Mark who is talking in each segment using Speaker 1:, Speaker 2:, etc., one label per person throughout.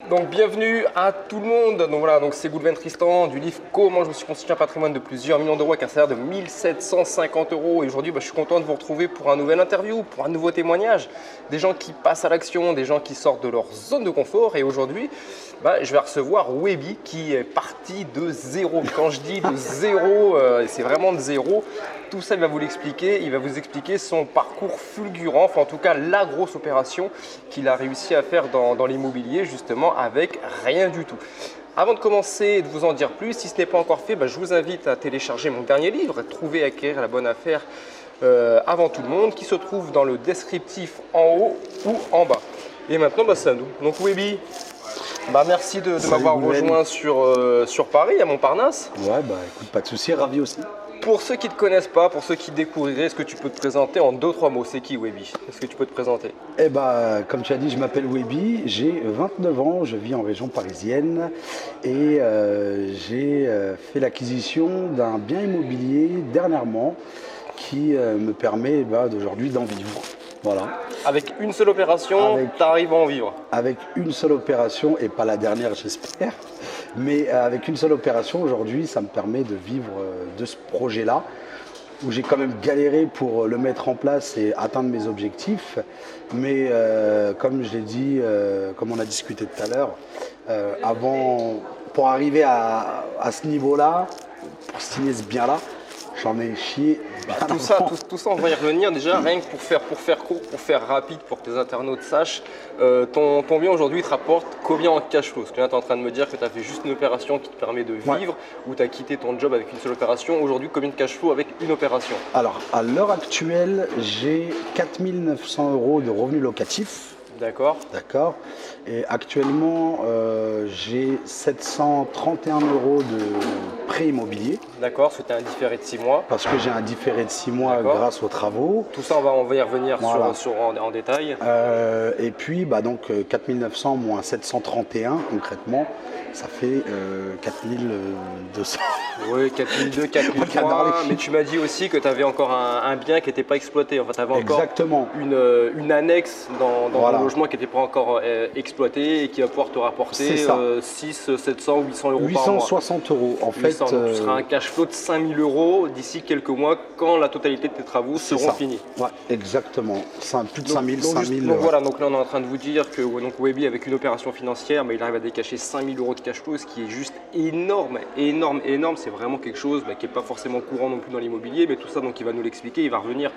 Speaker 1: Donc bienvenue à tout le monde. Donc voilà, donc c'est Goulven Tristan du livre Comment je me suis constitué un patrimoine de plusieurs millions d'euros avec un salaire de 1750 euros. Et aujourd'hui, je suis content de vous retrouver pour un nouvel interview, pour un nouveau témoignage. Des gens qui passent à l'action, des gens qui sortent de leur zone de confort. Et aujourd'hui, je vais recevoir Webby qui est parti de zéro. Quand je dis de zéro, c'est vraiment de zéro. Tout ça, il va vous l'expliquer. Il va vous expliquer son parcours fulgurant, enfin en tout cas la grosse opération qu'il a réussi à faire dans l'immobilier, justement avec rien du tout. Avant de commencer et de vous en dire plus, si ce n'est pas encore fait, je vous invite à télécharger mon dernier livre, Trouver et acquérir la bonne affaire avant tout le monde, qui se trouve dans le descriptif en haut ou en bas. Et maintenant, c'est à nous. Donc Webby, merci de m'avoir rejoint sur Paris, à Montparnasse.
Speaker 2: Ouais, écoute, pas de souci, ravi aussi.
Speaker 1: Pour ceux qui ne te connaissent pas, pour ceux qui découvriraient, est-ce que tu peux te présenter en 2-3 mots? C'est qui Webby? Est-ce que tu peux te présenter?
Speaker 2: Comme tu as dit, je m'appelle Webby, j'ai 29 ans, je vis en région parisienne et j'ai fait l'acquisition d'un bien immobilier dernièrement qui me permet d'aujourd'hui d'en vivre. Voilà.
Speaker 1: Avec une seule opération, tu arrives à en vivre?
Speaker 2: Avec une seule opération, et pas la dernière j'espère, mais avec une seule opération aujourd'hui, ça me permet de vivre de ce projet-là, où j'ai quand même galéré pour le mettre en place et atteindre mes objectifs. Mais comme je l'ai dit, comme on a discuté tout à l'heure, pour arriver à ce niveau-là, pour signer ce bien-là, j'en ai chié.
Speaker 1: Tout ça, on va y revenir. Déjà, rien que pour faire court, pour faire rapide, pour que tes internautes sachent, ton bien aujourd'hui te rapporte combien en cash flow? Parce que là, tu es en train de me dire que tu as fait juste une opération qui te permet de vivre, ou tu as quitté ton job avec une seule opération. Aujourd'hui, combien de cash flow avec une opération?
Speaker 2: Alors, à l'heure actuelle, j'ai 4 900 euros de revenus locatifs.
Speaker 1: D'accord.
Speaker 2: D'accord. Et actuellement, j'ai 731 euros de prêt immobilier.
Speaker 1: D'accord, c'était un différé de 6 mois.
Speaker 2: Parce que j'ai un différé de 6 mois grâce aux travaux.
Speaker 1: Tout ça, on va y revenir en détail.
Speaker 2: Et puis, donc 4 900 moins 731 concrètement, ça fait 4200.
Speaker 1: Oui, 4200, 4300. Mais tu m'as dit aussi que tu avais encore un bien qui n'était pas exploité. Enfin, tu avais encore une annexe dans le logement qui n'était pas encore exploité et qui va pouvoir te rapporter 6, 700 ou 800 euros par mois.
Speaker 2: 860 euros en fait.
Speaker 1: Tu seras un cash flow de 5000 euros d'ici quelques mois quand la totalité de tes travaux seront finis.
Speaker 2: Ouais, exactement. Plus de 5000.
Speaker 1: Donc voilà, donc là on est en train de vous dire que Webby avec une opération financière, il arrive à décacher 5000 euros de cash flow, ce qui est juste énorme. C'est vraiment quelque chose qui n'est pas forcément courant non plus dans l'immobilier, mais tout ça donc il va nous l'expliquer, il va revenir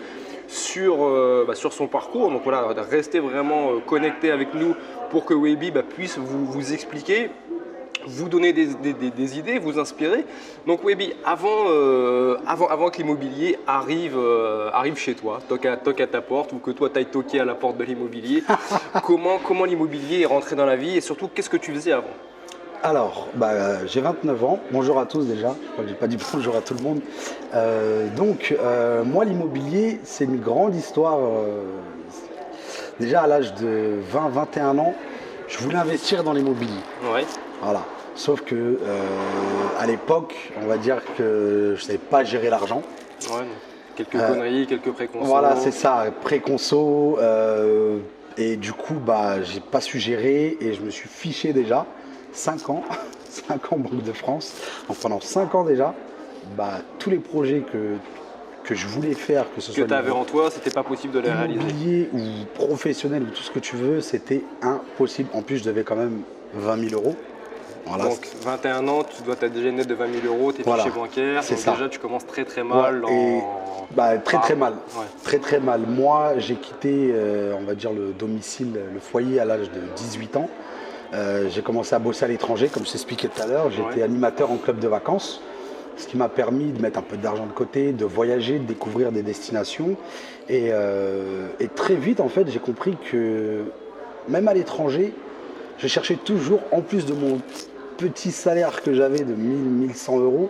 Speaker 1: sur son parcours. Donc voilà, restez vraiment connectés avec nous pour que Webby puisse vous expliquer, vous donner des idées, vous inspirer. Donc Webby, avant que l'immobilier arrive chez toi, toque à ta porte, ou que toi tu ailles toquer à la porte de l'immobilier, comment l'immobilier est rentré dans la vie et surtout qu'est-ce que tu faisais avant?
Speaker 2: Alors, j'ai 29 ans. Bonjour à tous déjà. Je crois que j'ai pas dit bonjour à tout le monde. Moi, l'immobilier, c'est une grande histoire. Déjà à l'âge de 20-21 ans, je voulais investir dans l'immobilier.
Speaker 1: Ouais.
Speaker 2: Voilà. Sauf que à l'époque, on va dire que je savais pas gérer l'argent.
Speaker 1: Ouais. Quelques conneries, quelques préconços.
Speaker 2: Voilà, c'est ça, préconços. Et du coup, j'ai pas su gérer et je me suis fiché déjà 5 ans, 5 ans Banque de France. Donc pendant 5 ans déjà, tous les projets que je voulais faire, que ce soit
Speaker 1: tu avais en toi, c'était pas possible de les réaliser.
Speaker 2: Immobilier ou professionnel ou tout ce que tu veux, c'était impossible. En plus, je devais quand même 20 000 euros. Voilà.
Speaker 1: Donc 21 ans, tu dois être déjà net de 20 000 euros, tes fichiers bancaires, donc déjà tu commences très mal.
Speaker 2: Très mal. Ouais. Très mal. Moi, j'ai quitté, on va dire, le domicile, le foyer à l'âge de 18 ans. J'ai commencé à bosser à l'étranger, comme je t'expliquais tout à l'heure. J'étais animateur en club de vacances, ce qui m'a permis de mettre un peu d'argent de côté, de voyager, de découvrir des destinations. Et très vite, en fait, j'ai compris que même à l'étranger, je cherchais toujours, en plus de mon petit salaire que j'avais de 1 100 euros,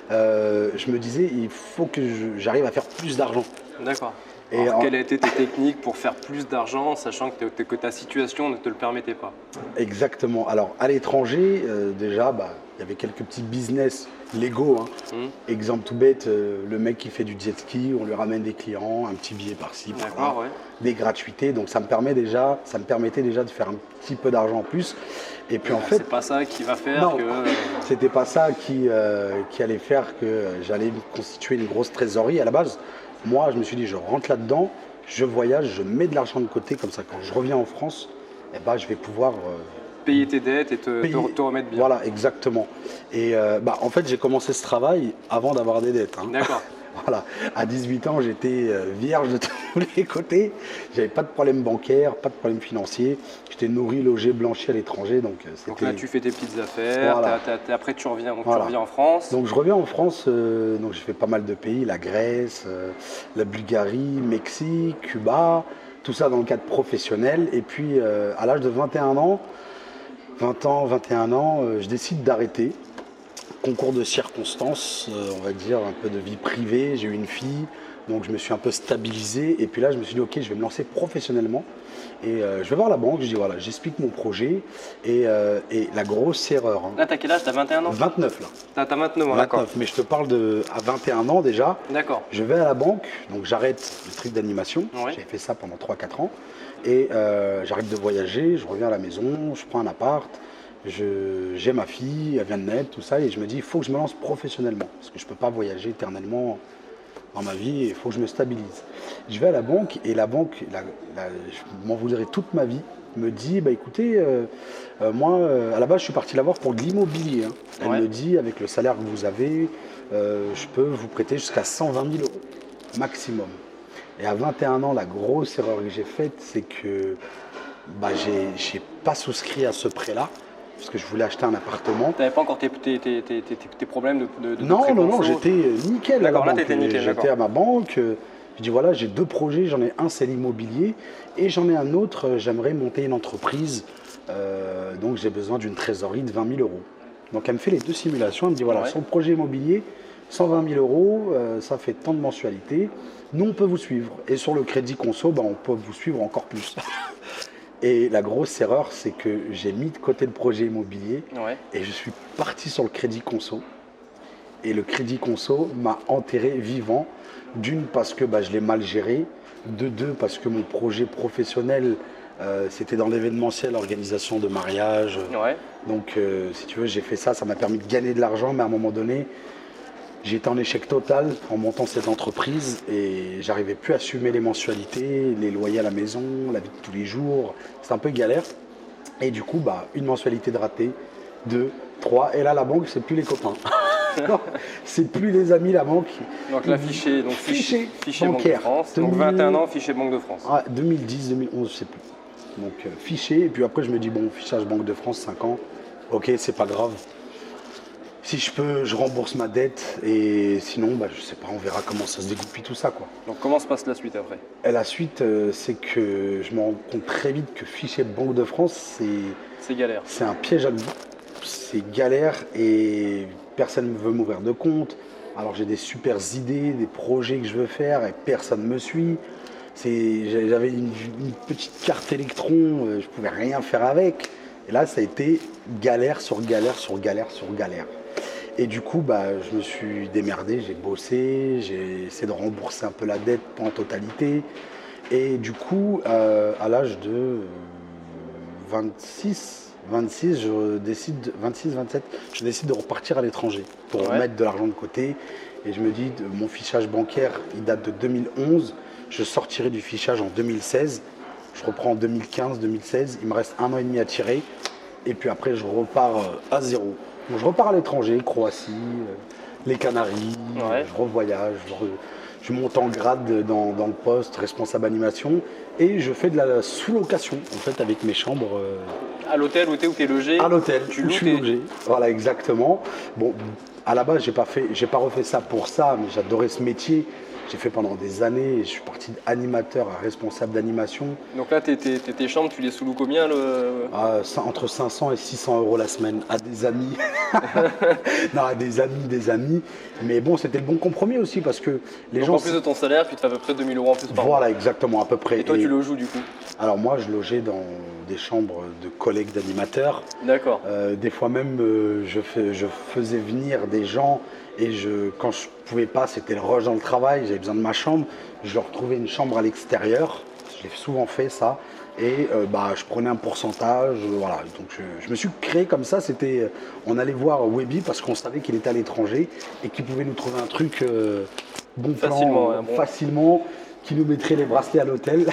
Speaker 2: je me disais, il faut que j'arrive à faire plus d'argent.
Speaker 1: D'accord. Alors, quelles étaient tes techniques pour faire plus d'argent, sachant que ta situation ne te le permettait pas?
Speaker 2: Exactement. Alors, à l'étranger, déjà, il y avait quelques petits business légaux. Exemple tout bête, le mec qui fait du jet ski, on lui ramène des clients, un petit billet par-ci, par-là, des gratuités. Donc, ça me permettait déjà de faire un petit peu d'argent en plus. Et puis, en fait,
Speaker 1: c'est pas ça qui va faire
Speaker 2: non,
Speaker 1: que.
Speaker 2: C'était pas ça qui allait faire que j'allais me constituer une grosse trésorerie à la base. Moi, je me suis dit, je rentre là-dedans, je voyage, je mets de l'argent de côté, comme ça, quand je reviens en France, je vais pouvoir
Speaker 1: payer tes dettes et te remettre bien.
Speaker 2: Voilà, exactement. Et en fait, j'ai commencé ce travail avant d'avoir des dettes.
Speaker 1: D'accord.
Speaker 2: Voilà. À 18 ans, j'étais vierge de tous les côtés. J'avais pas de problème bancaire, pas de problème financier. J'étais nourri, logé, blanchi à l'étranger. Donc
Speaker 1: là, tu fais tes petites affaires.
Speaker 2: Voilà.
Speaker 1: Après, tu reviens en France.
Speaker 2: Donc je reviens en France. Donc j'ai fait pas mal de pays, la Grèce, la Bulgarie, Mexique, Cuba. Tout ça dans le cadre professionnel. Et puis à l'âge de 21 ans, je décide d'arrêter. Concours de circonstances, on va dire, un peu de vie privée. J'ai eu une fille, donc je me suis un peu stabilisé. Et puis là, je me suis dit, ok, je vais me lancer professionnellement. Et je vais voir la banque, je dis, voilà, j'explique mon projet. Et la grosse erreur.
Speaker 1: Là, t'as quel âge? T'as 21 ans?
Speaker 2: 29 là.
Speaker 1: T'as 29 ans, d'accord.
Speaker 2: Mais je te parle à 21 ans déjà.
Speaker 1: D'accord.
Speaker 2: Je vais à la banque, donc j'arrête le truc d'animation.
Speaker 1: Ouais.
Speaker 2: J'ai fait ça pendant 3-4 ans. Et j'arrête de voyager, je reviens à la maison, je prends un appart. J'ai ma fille, elle vient de naître, tout ça, et je me dis, il faut que je me lance professionnellement, parce que je ne peux pas voyager éternellement dans ma vie, il faut que je me stabilise. Je vais à la banque, et la banque, je m'en voudrais toute ma vie, me dit, écoutez, moi, à la base, je suis parti la voir pour de l'immobilier. Elle me dit, avec le salaire que vous avez, je peux vous prêter jusqu'à 120 000 euros, maximum. Et à 21 ans, la grosse erreur que j'ai faite, c'est que j'ai pas souscrit à ce prêt-là, parce que je voulais acheter un appartement.
Speaker 1: Tu n'avais pas encore tes problèmes de
Speaker 2: Non, j'étais nickel.
Speaker 1: D'accord, là, tu étais nickel.
Speaker 2: J'étais à ma banque. Je dis voilà, j'ai 2 projets. J'en ai un, c'est l'immobilier. Et j'en ai un autre, j'aimerais monter une entreprise. Donc, j'ai besoin d'une trésorerie de 20 000 euros. Donc, elle me fait les 2 simulations. Elle me dit voilà, son projet immobilier, 120 000 euros, ça fait tant de mensualités. Nous, on peut vous suivre. Et sur le crédit conso, on peut vous suivre encore plus. Et la grosse erreur, c'est que j'ai mis de côté le projet immobilier et je suis parti sur le crédit conso. Et le crédit conso m'a enterré vivant. D'une, parce que je l'ai mal géré. De deux, parce que mon projet professionnel, c'était dans l'événementiel, organisation de mariage. Donc, si tu veux, j'ai fait ça. Ça m'a permis de gagner de l'argent, mais à un moment donné, j'étais en échec total en montant cette entreprise et j'arrivais plus à assumer les mensualités, les loyers à la maison, la vie de tous les jours. C'était un peu galère. Et du coup, une mensualité de raté, 2, 3. Et là, la banque, c'est plus les copains. C'est plus les amis, la banque.
Speaker 1: Donc là, fichier Banque de France. Donc 21 ans, fichier Banque de France.
Speaker 2: 2010, 2011, je sais plus. Donc fichier. Et puis après, je me dis, fichage Banque de France, 5 ans. Ok, c'est pas grave. Si je peux, je rembourse ma dette et sinon, je sais pas, on verra comment ça se dégoupille tout ça, quoi.
Speaker 1: Donc comment se passe la suite après?
Speaker 2: Et la suite, c'est que je me rends compte très vite que fichier Banque de France,
Speaker 1: c'est galère.
Speaker 2: C'est un piège à loup. C'est galère et personne ne veut m'ouvrir de compte. Alors j'ai des super idées, des projets que je veux faire et personne ne me suit. J'avais une petite carte électron, je pouvais rien faire avec. Et là, ça a été galère sur galère sur galère sur galère. Et du coup, je me suis démerdé, j'ai bossé, j'ai essayé de rembourser un peu la dette, pas en totalité. Et du coup, à l'âge de 26, 27, je décide de repartir à l'étranger pour mettre de l'argent de côté. Et je me dis, mon fichage bancaire, il date de 2011. Je sortirai du fichage en 2016. Je reprends en 2015, 2016. Il me reste 1 an et demi à tirer. Et puis après, je repars à zéro. Donc, je repars à l'étranger, Croatie, les Canaries, je revoyage, je monte en grade dans le poste, responsable animation, et je fais de la sous-location, en fait, avec mes chambres.
Speaker 1: À l'hôtel où tu es logé?
Speaker 2: À l'hôtel, où je suis logé. Voilà, exactement. Bon, à la base, j'ai pas refait ça pour ça, mais j'adorais ce métier. J'ai fait pendant des années, je suis parti d'animateur à responsable d'animation.
Speaker 1: Donc là, tes chambres, tu les sous-loues combien
Speaker 2: Entre 500 et 600 euros la semaine à des amis. Non, à des amis. Mais bon, c'était le bon compromis aussi parce que les gens.
Speaker 1: En plus de ton salaire, tu te fais à peu près 2000 euros en plus par mois.
Speaker 2: Voilà, exactement, à peu près.
Speaker 1: Et toi, tu le joues du coup?
Speaker 2: Alors moi, je logeais dans des chambres de collègues d'animateurs.
Speaker 1: D'accord.
Speaker 2: Des fois même, je faisais venir des gens et quand je pouvais pas, c'était le rush dans le travail, j'avais besoin de ma chambre, je leur trouvais une chambre à l'extérieur. Je l'ai souvent fait ça. Et je prenais un pourcentage, voilà. Donc je me suis créé comme ça. On allait voir Webby parce qu'on savait qu'il était à l'étranger et qu'il pouvait nous trouver un truc bon plan, facilement, qui nous mettrait les bracelets à l'hôtel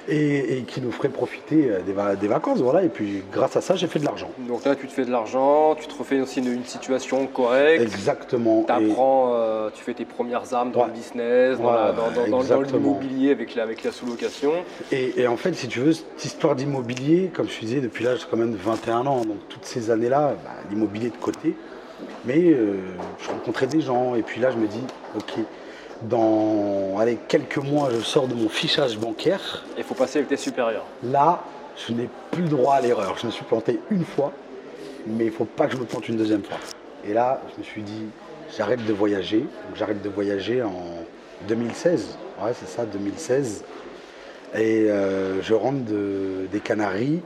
Speaker 2: et qui nous ferait profiter des vacances, voilà. Et puis grâce à ça, j'ai fait de l'argent.
Speaker 1: Donc là, tu te fais de l'argent, tu te refais aussi une situation correcte.
Speaker 2: Exactement.
Speaker 1: T'apprends, tu fais tes premières armes dans le business, dans l'immobilier avec la sous-location.
Speaker 2: Et en fait, si tu veux, cette histoire d'immobilier, comme je disais, depuis l'âge quand même de 21 ans, donc toutes ces années-là, l'immobilier de côté. Mais je rencontrais des gens et puis là, je me dis, ok, dans quelques mois, je sors de mon fichage bancaire.
Speaker 1: Il faut passer avec tes supérieurs.
Speaker 2: Là, je n'ai plus le droit à l'erreur. Je me suis planté une fois, mais il ne faut pas que je me plante une deuxième fois. Et là, je me suis dit, j'arrête de voyager. Donc, j'arrête de voyager en 2016. Ouais, c'est ça, 2016. Et je rentre des Canaries.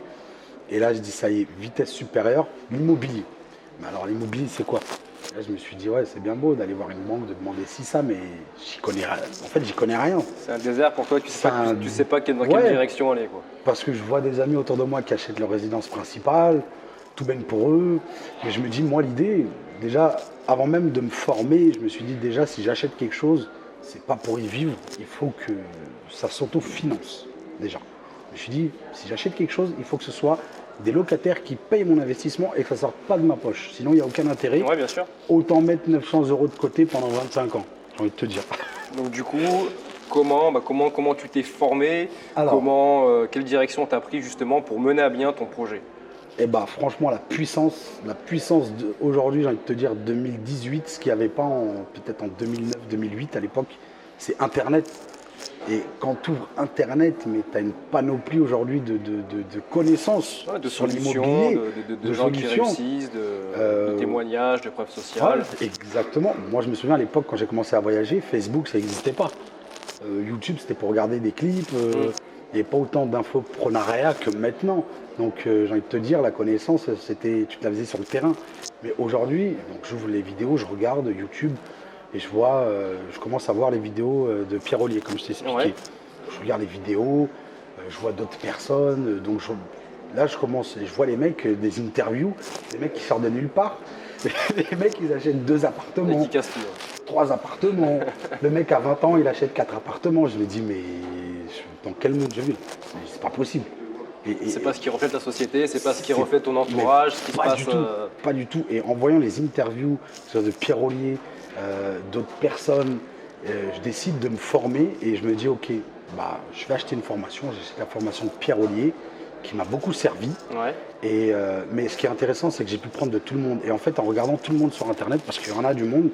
Speaker 2: Et là, je dis, ça y est, vitesse supérieure, l'immobilier. Mais alors, l'immobilier, c'est quoi? Là, je me suis dit, ouais, c'est bien beau d'aller voir une banque, de demander ça, mais j'y connais rien. En fait, j'y connais rien.
Speaker 1: C'est un désert pour toi, tu sais pas dans quelle direction aller, quoi.
Speaker 2: Parce que je vois des amis autour de moi qui achètent leur résidence principale, tout bien pour eux. Mais je me dis, moi, l'idée, déjà, avant même de me former, je me suis dit, déjà, si j'achète quelque chose, c'est pas pour y vivre, il faut que ça s'autofinance, déjà. Je me suis dit, si j'achète quelque chose, il faut que ce soit des locataires qui payent mon investissement et que ça ne sorte pas de ma poche. Sinon, il n'y a aucun intérêt.
Speaker 1: Ouais, bien sûr.
Speaker 2: Autant mettre 900 euros de côté pendant 25 ans, j'ai envie de te dire.
Speaker 1: Donc du coup, comment tu t'es formé? Quelle direction tu as pris justement pour mener à bien ton projet?
Speaker 2: Franchement, la puissance d'aujourd'hui, j'ai envie de te dire 2018, ce qu'il n'y avait pas peut-être en 2009-2008 à l'époque, c'est Internet. Et quand tu ouvres Internet, mais tu as une panoplie aujourd'hui de connaissances
Speaker 1: sur l'immobilier, de gens qui réussissent, de témoignages, de preuves sociales.
Speaker 2: Ouais, exactement. Moi, je me souviens à l'époque, quand j'ai commencé à voyager, Facebook, ça n'existait pas. YouTube, c'était pour regarder des clips. Il n'y avait pas autant d'infoprenariat que maintenant. Donc, j'ai envie de te dire, la connaissance, tu te la faisais sur le terrain. Mais aujourd'hui, j'ouvre les vidéos, je regarde YouTube. Et je commence à voir les vidéos de Pierre Ollier, comme je t'ai expliqué. Ouais. Je regarde les vidéos, je vois d'autres personnes. Donc là, je commence et je vois les mecs, des interviews, des mecs qui sortent de nulle part. Les mecs, ils achètent 2 appartements,
Speaker 1: qui cassent tout,
Speaker 2: 3 appartements. Le mec, à 20 ans, il achète 4 appartements. Je me dis, mais dans quel monde je vis? C'est pas possible.
Speaker 1: C'est pas ce qui reflète la société, c'est pas ce qui reflète ton entourage, ce qui se passe.
Speaker 2: Pas du tout. Et en voyant les interviews, que ce soit de Pierre Ollier, d'autres personnes, je décide de me former et je me dis ok, je vais acheter une formation. J'ai acheté la formation de Pierre Ollier qui m'a beaucoup servi. Ouais. Mais ce qui est intéressant, c'est que j'ai pu prendre de tout le monde. Et en fait, en regardant tout le monde sur Internet, parce qu'il y en a du monde,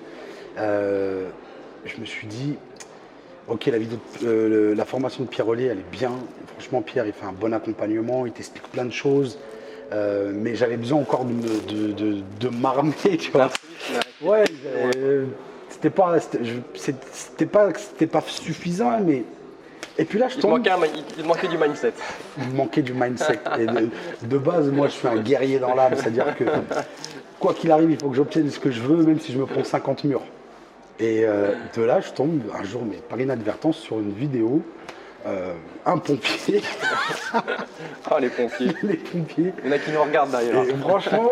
Speaker 2: je me suis dit ok, la formation de Pierre Ollier, elle est bien. Franchement, Pierre, il fait un bon accompagnement, il t'explique plein de choses. Mais j'avais besoin encore de m'armer, tu vois. Ouais, c'était pas suffisant, mais. Et puis là, il
Speaker 1: te manquait du mindset.
Speaker 2: Il me manquait du mindset. Et de base, moi, je suis un guerrier dans l'âme, c'est-à-dire que quoi qu'il arrive, il faut que j'obtienne ce que je veux, même si je me prends 50 murs. Et de là, je tombe un jour, mais par inadvertance, sur une vidéo. Un pompier.
Speaker 1: Les pompiers.
Speaker 2: Les pompiers.
Speaker 1: Il y en a qui nous regardent d'ailleurs.
Speaker 2: Et franchement,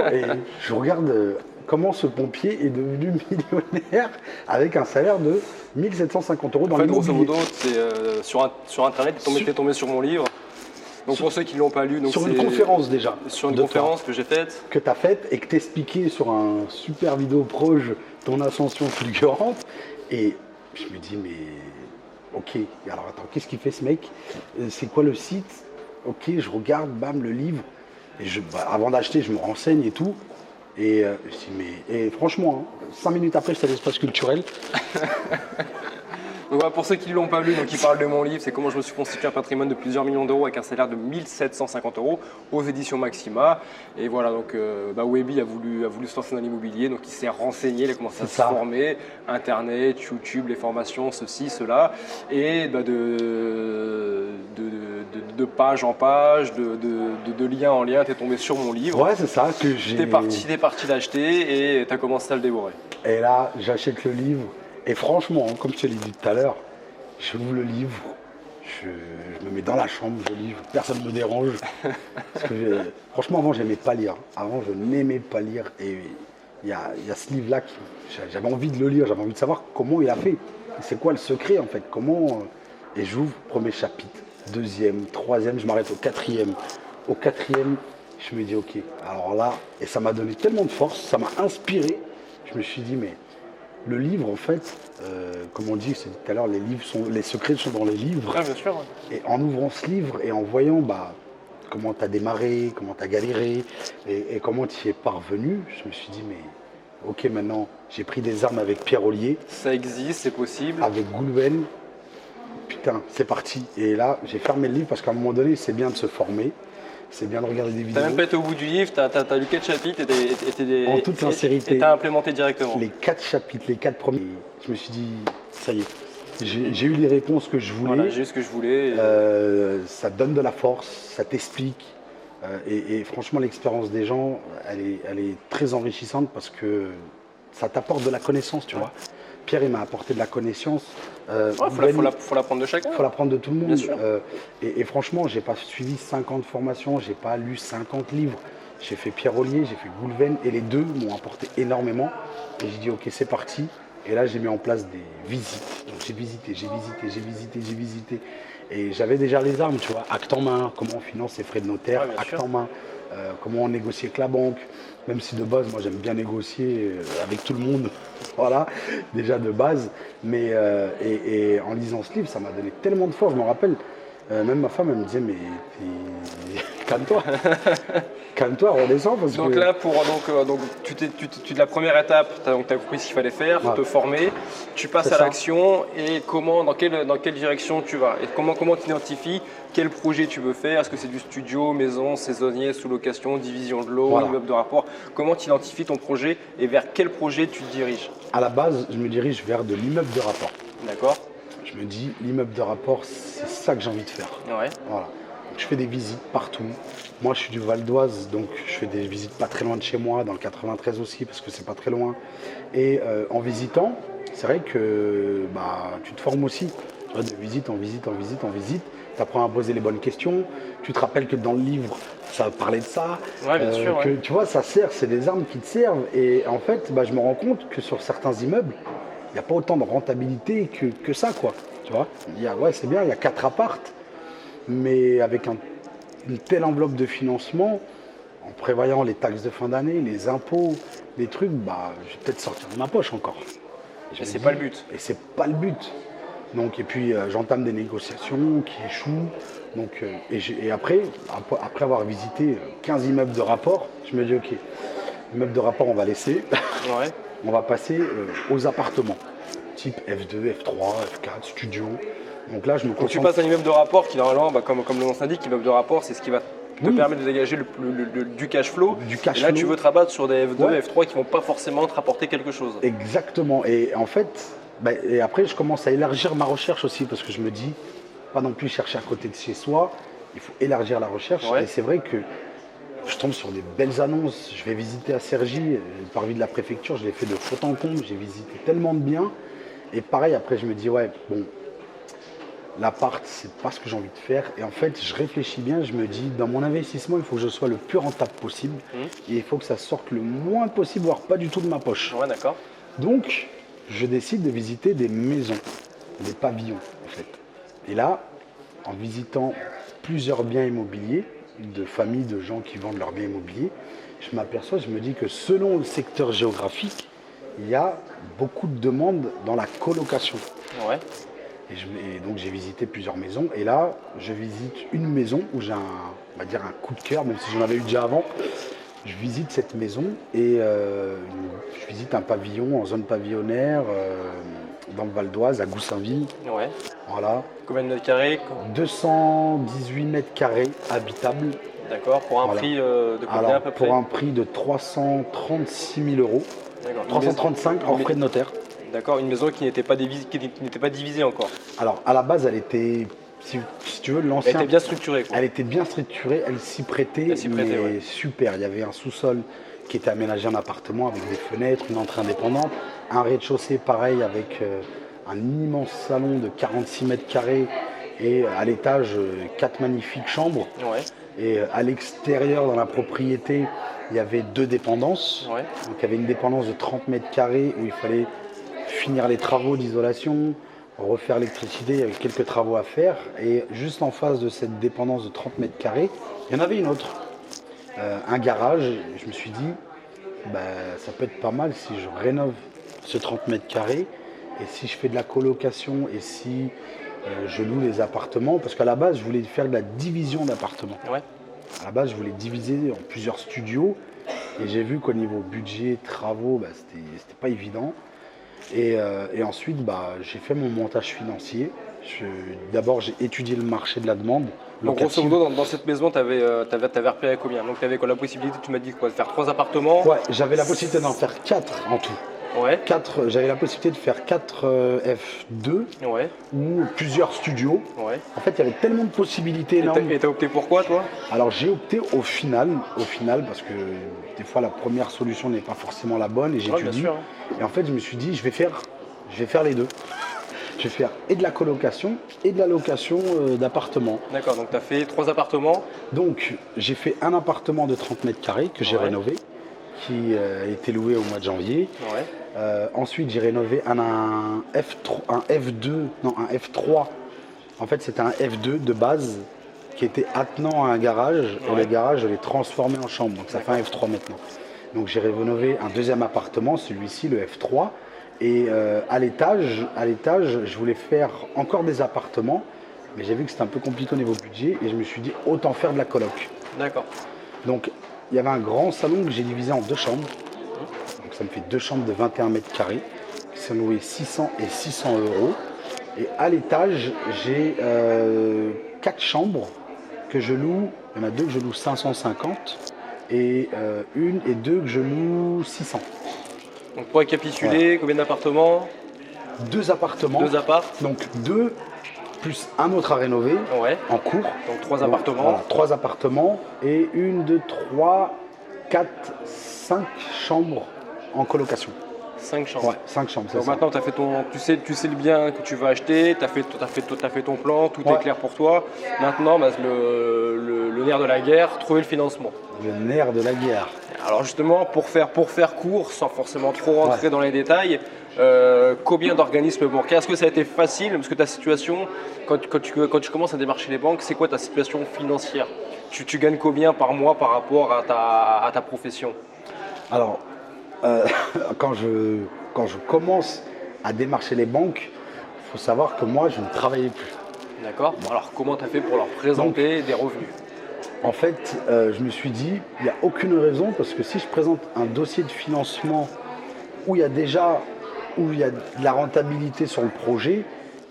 Speaker 2: je regarde comment ce pompier est devenu millionnaire avec un salaire de 1 750 euros dans l'immobilier.
Speaker 1: Grosso modo, c'est sur Internet, t'es tombé sur mon livre. Donc pour ceux qui ne l'ont pas lu,
Speaker 2: sur une conférence déjà.
Speaker 1: Sur une conférence que j'ai faite.
Speaker 2: Que tu as faite et que t'expliquais sur un super vidéo proche ton ascension fulgurante. Et je me dis, mais ok, alors attends, qu'est-ce qu'il fait ce mec? C'est quoi le site? Ok, je regarde, bam, le livre. Et avant d'acheter, je me renseigne et tout. Et, et franchement, 5 minutes après, j'étais à l'espace culturel.
Speaker 1: Donc voilà, pour ceux qui ne l'ont pas lu, donc il parle de mon livre, c'est comment je me suis constitué un patrimoine de plusieurs millions d'euros avec un salaire de 1750 euros aux éditions Maxima. Et voilà, donc Webby a voulu se lancer dans l'immobilier, donc il s'est renseigné, il a commencé à se former, Internet, YouTube, les formations, ceci, cela, et de page en page, de lien en lien, tu es tombé sur mon livre.
Speaker 2: Ouais, c'est ça que j'ai.
Speaker 1: T'es parti l'acheter et tu as commencé à le dévorer.
Speaker 2: Et là, j'achète le livre. Et franchement, comme je te l'ai dit tout à l'heure, je ouvre le livre, je me mets dans la chambre, je livre, personne ne me dérange. Parce que franchement, avant, je n'aimais pas lire. Avant, je n'aimais pas lire. Et il y a ce livre-là, j'avais envie de le lire, j'avais envie de savoir comment il a fait. C'est quoi le secret, en fait? Comment. Et j'ouvre, premier chapitre, deuxième, troisième, je m'arrête au quatrième. Au quatrième, je me dis, ok, alors là, et ça m'a donné tellement de force, ça m'a inspiré. Je me suis dit, mais le livre, en fait, comme on dit tout à l'heure, les secrets sont dans les livres.
Speaker 1: Ah, bien sûr. Ouais.
Speaker 2: Et en ouvrant ce livre et en voyant comment tu as démarré, comment tu as galéré et comment tu y es parvenu, je me suis dit, mais ok, maintenant, j'ai pris des armes avec Pierre Ollier.
Speaker 1: Ça existe, c'est possible.
Speaker 2: Avec Goulven. Putain, c'est parti. Et là, j'ai fermé le livre parce qu'à un moment donné, c'est bien de se former. C'est bien de regarder des vidéos.
Speaker 1: T'as même pas été au bout du livre, t'as lu 4 chapitres
Speaker 2: en toute sincérité.
Speaker 1: Et t'as implémenté directement.
Speaker 2: Les 4 chapitres, les 4 premiers, je me suis dit, ça y est, j'ai eu les réponses que je voulais.
Speaker 1: Voilà, j'ai eu ce que je voulais.
Speaker 2: Ça donne de la force, ça t'explique. Et franchement, l'expérience des gens, elle est très enrichissante parce que ça t'apporte de la connaissance, tu vois. Pierre, il m'a apporté de la connaissance.
Speaker 1: Faut la prendre de chacun.
Speaker 2: Il faut la prendre de tout le monde.
Speaker 1: Bien sûr.
Speaker 2: Et franchement, j'ai pas suivi 50 formations, j'ai pas lu 50 livres. J'ai fait Pierre Ollier, j'ai fait Goulven et les deux m'ont apporté énormément. Et j'ai dit, ok, c'est parti. Et là, j'ai mis en place des visites. Donc j'ai visité. Et j'avais déjà les armes, tu vois. Acte en main, comment on finance ses frais de notaire, acte en main, comment on négocie avec la banque. Même si de base, moi j'aime bien négocier avec tout le monde, voilà, déjà de base. Mais et en lisant ce livre, ça m'a donné tellement de force. Je me rappelle, même ma femme, elle me disait, mais calme-toi, calme-toi, redescends.
Speaker 1: Donc là, la première étape, tu as compris ce qu'il fallait faire, te former, tu passes à l'action et dans quelle direction tu vas et comment tu identifies quel projet tu veux faire. Est-ce que c'est du studio, maison, saisonnier, sous-location, division de l'eau, immeuble de rapport? Comment tu identifies ton projet et vers quel projet tu te diriges?
Speaker 2: À la base, je me dirige vers de l'immeuble de rapport.
Speaker 1: D'accord.
Speaker 2: Je me dis, l'immeuble de rapport, c'est ça que j'ai envie de faire.
Speaker 1: Ouais.
Speaker 2: Voilà. Donc, je fais des visites partout. Moi, je suis du Val d'Oise, donc je fais des visites pas très loin de chez moi, dans le 93 aussi, parce que c'est pas très loin. Et en visitant, c'est vrai que tu te formes aussi. Tu vois, de visite en visite. Tu apprends à poser les bonnes questions. Tu te rappelles que dans le livre, ça parlait de ça.
Speaker 1: Ouais, bien sûr.
Speaker 2: Que, tu vois, ça sert, c'est des armes qui te servent. Et en fait, je me rends compte que sur certains immeubles, il n'y a pas autant de rentabilité que ça, quoi. Tu vois, c'est bien, il y a 4 appartes, mais avec une telle enveloppe de financement, en prévoyant les taxes de fin d'année, les impôts, les trucs, je vais peut-être sortir de ma poche encore.
Speaker 1: Et c'est pas le but.
Speaker 2: Et c'est pas le but. Donc, et puis j'entame des négociations qui échouent. Donc, et après avoir visité 15 immeubles de rapport, je me dis ok, immeubles de rapport on va laisser.
Speaker 1: Ouais.
Speaker 2: On va passer aux appartements, type F2, F3, F4, studio. Donc là, je me concentre.
Speaker 1: Donc tu passes un immeuble de rapport qui normalement, comme le nom s'indique, immeuble de rapport, c'est ce qui va te permettre de dégager du cash flow. Et là, tu veux te rabattre sur des F2, F3 qui ne vont pas forcément te rapporter quelque chose.
Speaker 2: Exactement. Et en fait, et après, je commence à élargir ma recherche aussi parce que je me dis, pas non plus chercher à côté de chez soi, il faut élargir la recherche. Ouais. Et c'est vrai que je tombe sur des belles annonces. Je vais visiter à Cergy, par vue de la préfecture, je l'ai fait de fond en comble, j'ai visité tellement de biens. Et pareil, après, je me dis, l'appart, c'est pas ce que j'ai envie de faire. Et en fait, je réfléchis bien, je me dis, dans mon investissement, il faut que je sois le plus rentable possible. Et il faut que ça sorte le moins possible, voire pas du tout de ma poche.
Speaker 1: Ouais, d'accord.
Speaker 2: Donc, je décide de visiter des maisons, des pavillons, en fait. Et là, en visitant plusieurs biens immobiliers, de familles, de gens qui vendent leurs biens immobiliers, je m'aperçois, je me dis que selon le secteur géographique, il y a beaucoup de demandes dans la colocation.
Speaker 1: Ouais.
Speaker 2: Et donc j'ai visité plusieurs maisons et là je visite une maison où j'ai un coup de cœur, même si j'en avais eu déjà avant. je visite cette maison et je visite un pavillon en zone pavillonnaire dans le Val d'Oise, à Goussainville.
Speaker 1: Ouais.
Speaker 2: Voilà.
Speaker 1: Combien de mètres carrés?
Speaker 2: 218 mètres carrés habitables.
Speaker 1: D'accord, pour un prix de combien
Speaker 2: Alors,
Speaker 1: à peu près?
Speaker 2: pour un prix de 336 000 euros.
Speaker 1: D'accord.
Speaker 2: 335 hors frais de notaire.
Speaker 1: D'accord, une maison qui n'était pas divisée encore.
Speaker 2: Alors, à la base, elle était, si tu veux, l'ancien.
Speaker 1: Elle était bien structurée, quoi.
Speaker 2: Elle était bien structurée, elle s'y prêtait, mais
Speaker 1: ouais.
Speaker 2: super. Il y avait un sous-sol qui était aménagé en appartement avec des fenêtres, une entrée indépendante, un rez-de-chaussée pareil avec un immense salon de 46 mètres carrés et à l'étage 4 magnifiques chambres.
Speaker 1: Ouais.
Speaker 2: Et à l'extérieur, dans la propriété, il y avait 2 dépendances.
Speaker 1: Ouais.
Speaker 2: Donc il y avait une dépendance de 30 mètres carrés où il fallait finir les travaux d'isolation, refaire l'électricité, il y avait quelques travaux à faire. Et juste en face de cette dépendance de 30 mètres carrés, il y en avait une autre. Un garage. Je me suis dit, ça peut être pas mal si je rénove ce 30 mètres carrés et si je fais de la colocation et si je loue les appartements. Parce qu'à la base, je voulais faire de la division d'appartements.
Speaker 1: Ouais.
Speaker 2: À la base, je voulais diviser en plusieurs studios et j'ai vu qu'au niveau budget, travaux, c'était pas évident. Et ensuite, j'ai fait mon montage financier. D'abord, j'ai étudié le marché de la demande.
Speaker 1: Donc, grosso modo, dans cette maison, tu avais repéré combien? Donc, tu avais la possibilité, tu m'as dit quoi, de faire 3 appartements?
Speaker 2: Ouais, j'avais la possibilité d'en faire 4 en tout.
Speaker 1: Ouais.
Speaker 2: J'avais la possibilité de faire 4 F2
Speaker 1: ouais.
Speaker 2: ou plusieurs studios.
Speaker 1: Ouais.
Speaker 2: En fait, il y avait tellement de possibilités énormes.
Speaker 1: Et tu as opté pour quoi, toi?
Speaker 2: Alors, j'ai opté au final, parce que des fois, la première solution n'est pas forcément la bonne et j'étudie.
Speaker 1: Ouais,
Speaker 2: et en fait, je me suis dit, je vais faire les deux. Je vais faire et de la colocation et de la location d'appartements.
Speaker 1: D'accord, donc tu as fait 3 appartements.
Speaker 2: Donc, j'ai fait un appartement de 30 mètres carrés que j'ai rénové, qui a été loué au mois de janvier.
Speaker 1: Ouais.
Speaker 2: Ensuite, j'ai rénové un F3. En fait, c'était un F2 de base qui était attenant à un garage. Et le garage, je l'ai transformé en chambre. Donc, ça fait un F3 maintenant. Donc, j'ai rénové un deuxième appartement, celui-ci, le F3. Et à l'étage, je voulais faire encore des appartements. Mais j'ai vu que c'était un peu compliqué au niveau budget. Et je me suis dit, autant faire de la coloc.
Speaker 1: D'accord.
Speaker 2: Donc, il y avait un grand salon que j'ai divisé en 2 chambres. Donc ça me fait 2 chambres de 21 mètres carrés qui sont louées 600 et 600 euros. Et à l'étage, j'ai 4 chambres que je loue. Il y en a 2 que je loue 550 et 1 et 2 que je loue 600.
Speaker 1: Donc pour récapituler, combien d'appartements?
Speaker 2: 2 appartements.
Speaker 1: 2 apparts.
Speaker 2: Donc 2 plus un autre à rénover en cours.
Speaker 1: Donc 3 appartements.
Speaker 2: Voilà, 3 appartements et 1, 2, 3, 4, 5 chambres en colocation.
Speaker 1: 5 chambres.
Speaker 2: Ouais, 5 chambres.
Speaker 1: Donc maintenant, tu sais le bien que tu vas acheter, tu as fait ton plan, tout est clair pour toi. Maintenant, le nerf de la guerre, trouver le financement.
Speaker 2: Le nerf de la guerre.
Speaker 1: Alors justement, pour faire court, sans forcément trop rentrer dans les détails, combien d'organismes bancaires? Est-ce que ça a été facile? Parce que ta situation, quand tu commences à démarcher les banques, c'est quoi ta situation financière? Tu gagnes combien par mois par rapport à ta profession?
Speaker 2: Alors, quand je commence à démarcher les banques, il faut savoir que moi, je ne travaillais plus.
Speaker 1: D'accord. Bon, alors, comment tu as fait pour leur présenter des revenus?
Speaker 2: En fait, je me suis dit, il n'y a aucune raison, parce que si je présente un dossier de financement où il y a de la rentabilité sur le projet,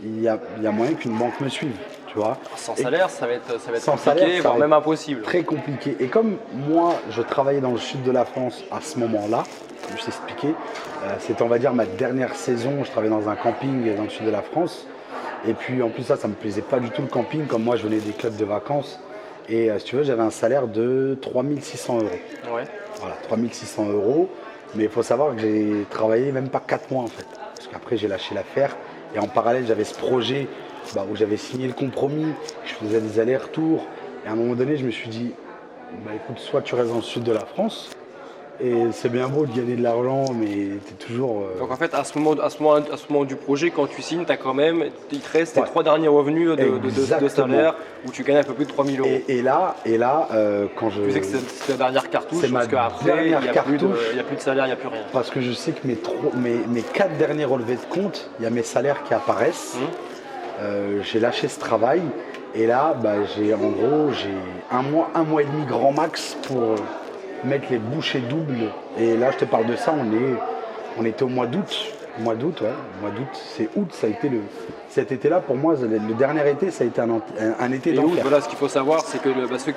Speaker 2: il y a moyen qu'une banque me suive. Tu vois.
Speaker 1: Sans salaire, ça va être compliqué,
Speaker 2: salaire,
Speaker 1: voire même impossible.
Speaker 2: Très compliqué. Et comme moi, je travaillais dans le sud de la France à ce moment-là, comme je t'ai expliqué, c'était, on va dire, ma dernière saison. Je travaillais dans un camping dans le sud de la France. Et puis, en plus, ça me plaisait pas du tout le camping. Comme moi, je venais des clubs de vacances. Et si tu veux, j'avais un salaire de 3 600 euros.
Speaker 1: Ouais.
Speaker 2: Voilà, 3 600 euros. Mais il faut savoir que j'ai travaillé même pas 4 mois, en fait. Parce qu'après, j'ai lâché l'affaire. Et en parallèle, j'avais ce projet où j'avais signé le compromis, je faisais des allers-retours. Et à un moment donné, je me suis dit, écoute, soit tu restes dans le sud de la France, et c'est bien beau de gagner de l'argent, mais tu es toujours...
Speaker 1: Donc en fait, à ce moment du projet, quand tu signes, il te reste tes 3 derniers revenus de salaire, où tu gagnes un peu plus de 3 000 euros.
Speaker 2: Et là, quand je...
Speaker 1: Tu sais que c'est la dernière cartouche,
Speaker 2: c'est
Speaker 1: parce qu'après, il n'y a plus de salaire, il n'y a plus rien.
Speaker 2: Parce que je sais que mes 4 derniers relevés de compte, il y a mes salaires qui apparaissent. J'ai lâché ce travail et là j'ai un mois et demi grand max mettre les bouchées doubles. Et là, je te parle de ça, on était au mois d'août. Mois d'août, ouais. Mois d'août, c'est août, ça a été cet été-là, pour moi, le dernier été, ça a été un été d'enfer.
Speaker 1: Voilà, ce qu'il faut savoir, c'est que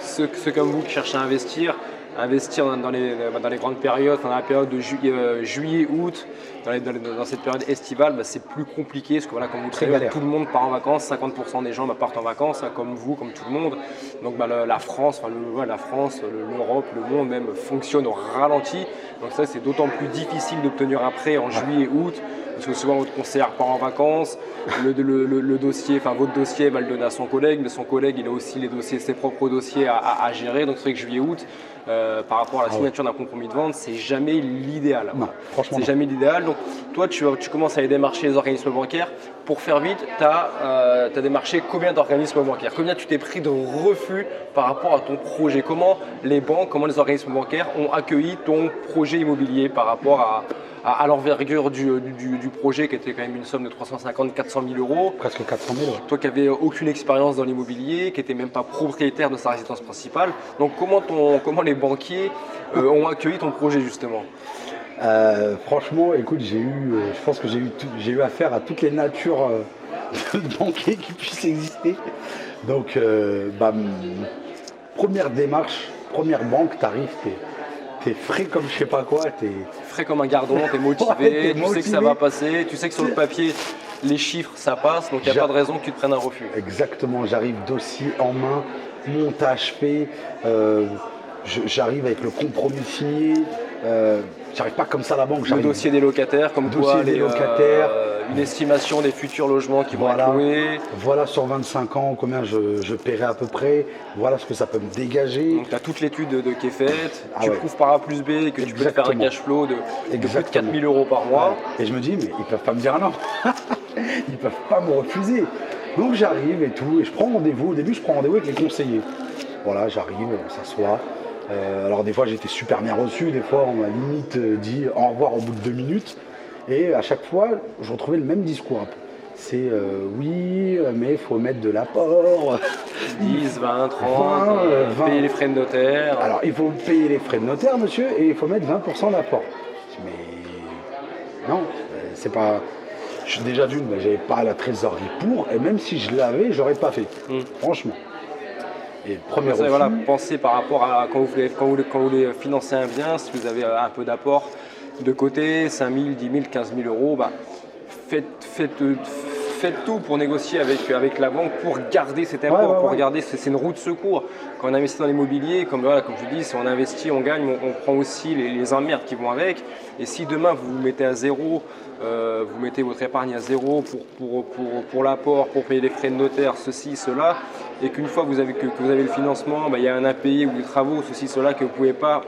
Speaker 1: ceux comme vous qui cherchent à investir dans les grandes périodes, dans la période de juillet, août, dans cette période estivale, c'est plus compliqué parce que voilà, comme vous le savez, tout le monde part en vacances, 50% des gens partent en vacances, hein, comme vous, comme tout le monde. Donc la France, l'Europe, le monde même fonctionne au ralenti. Donc ça, c'est d'autant plus difficile d'obtenir un prêt en juillet, août. Parce que souvent votre conseillère part en vacances, le dossier, votre dossier va le donner à son collègue, mais son collègue il a aussi ses propres dossiers à gérer. Donc c'est vrai que juillet, août, par rapport à la signature d'un compromis de vente, c'est jamais l'idéal.
Speaker 2: Non, franchement.
Speaker 1: C'est jamais l'idéal. Donc toi tu commences à aller démarcher les organismes bancaires. Pour faire vite, tu as démarché combien d'organismes bancaires? Combien tu t'es pris de refus par rapport à ton projet? Comment les banques, comment les organismes bancaires ont accueilli ton projet immobilier par rapport à l'envergure du projet qui était quand même une somme de 350-400 000 euros.
Speaker 2: Presque 400 000 euros.
Speaker 1: Toi qui n'avais aucune expérience dans l'immobilier, qui n'était même pas propriétaire de sa résidence principale. Donc comment les banquiers ont accueilli ton projet justement?
Speaker 2: Franchement, écoute, je pense que j'ai eu affaire à toutes les natures de banquiers qui puissent exister. Donc, première démarche, première banque, t'arrives, t'es frais comme je sais pas quoi. T'es
Speaker 1: frais comme un gardon, t'es motivé, tu sais que ça va passer, tu sais que sur le papier, les chiffres, ça passe, donc il n'y a pas de raison que tu te prennes un refus.
Speaker 2: Exactement, j'arrive dossier en main, montage fait, j'arrive avec le compromis signé. J'arrive pas comme ça à la banque.
Speaker 1: Le dossier des locataires, comme
Speaker 2: dossier des locataires.
Speaker 1: Une estimation des futurs logements qui vont être loués.
Speaker 2: Voilà sur 25 ans combien je paierai à peu près. Voilà ce que ça peut me dégager.
Speaker 1: Donc tu as toute l'étude qui est faite. Tu prouves par A plus B que tu peux faire un cash flow de plus de 4 000 euros par mois.
Speaker 2: Ouais. Et je me dis, mais ils peuvent pas me dire non. Ils peuvent pas me refuser. Donc j'arrive et tout. Et je prends rendez-vous. Au début, je prends rendez-vous avec les conseillers. Voilà, j'arrive, on s'assoit. Alors des fois j'étais super bien reçu, des fois on m'a limite dit au revoir au bout de 2 minutes et à chaque fois je retrouvais le même discours. C'est oui mais il faut mettre de l'apport.
Speaker 1: 10, 20, 30, 20, payer les frais de notaire.
Speaker 2: Alors il faut payer les frais de notaire monsieur et il faut mettre 20% d'apport. Mais non, c'est pas... Déjà d'une, j'avais pas la trésorerie pour et même si je l'avais, j'aurais pas fait. Franchement. Et premier refus,
Speaker 1: voilà, pensez par rapport à quand vous voulez financer un bien, si vous avez un peu d'apport de côté, 5 000, 10 000, 15 000 euros, faites tout pour négocier avec la banque pour garder cet apport, pour garder, c'est une roue de secours. Quand on investit dans l'immobilier, comme je dis, si on investit, on gagne, on prend aussi les emmerdes qui vont avec. Et si demain vous vous mettez à zéro, vous mettez votre épargne à zéro pour l'apport, pour payer les frais de notaire, ceci, cela, et qu'une fois que vous avez le financement, il y a un impayé ou des travaux, ceci, cela, que vous ne pouvez pas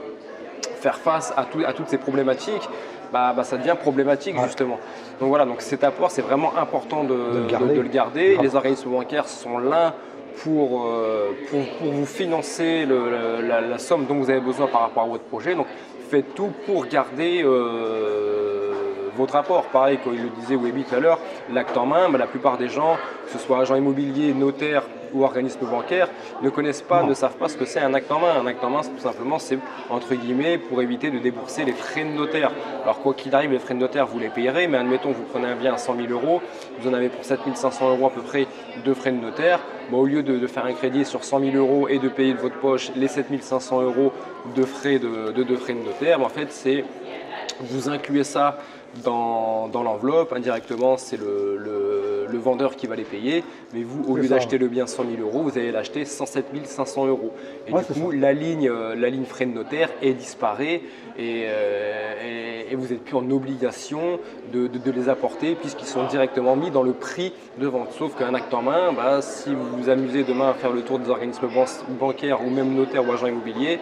Speaker 1: faire face à toutes ces problématiques, ça devient problématique justement. Donc voilà, donc cet apport, c'est vraiment important de le garder. Les organismes bancaires sont là pour vous financer la somme dont vous avez besoin par rapport à votre projet. Donc faites tout pour garder votre apport. Pareil, comme il le disait Webby tout à l'heure, l'acte en main, la plupart des gens, que ce soit agents immobiliers, notaires ou organismes bancaires, ne connaissent pas, ne savent pas ce que c'est un acte en main. Un acte en main, tout simplement, c'est entre guillemets pour éviter de débourser les frais de notaire. Alors quoi qu'il arrive, les frais de notaire, vous les payerez, mais admettons, vous prenez un bien à 100 000 euros, vous en avez pour 7 500 euros à peu près de frais de notaire. Au lieu de faire un crédit sur 100 000 euros et de payer de votre poche les 7 500 euros de frais de notaire, en fait, vous incluez ça dans l'enveloppe. Indirectement, c'est le vendeur qui va les payer, mais vous, au lieu d'acheter le bien 100 000 euros, vous allez l'acheter 107 500 euros. Et du coup, la ligne frais de notaire disparaît et vous n'êtes plus en obligation de les apporter puisqu'ils sont directement mis dans le prix de vente. Sauf qu'un acte en main, si vous vous amusez demain à faire le tour des organismes bancaires ou même notaires ou agents immobiliers,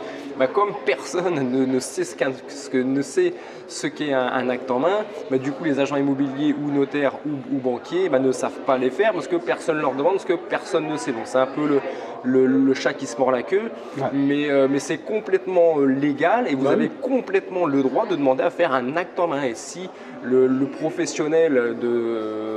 Speaker 1: comme personne ne sait ce qu'est un acte en main, du coup les agents immobiliers ou notaires ou banquiers ne savent pas les faire parce que personne ne leur demande, parce que personne ne sait. Donc c'est un peu le chat qui se mord la queue, mais c'est complètement légal et vous avez complètement le droit de demander à faire un acte en main. Et si le professionnel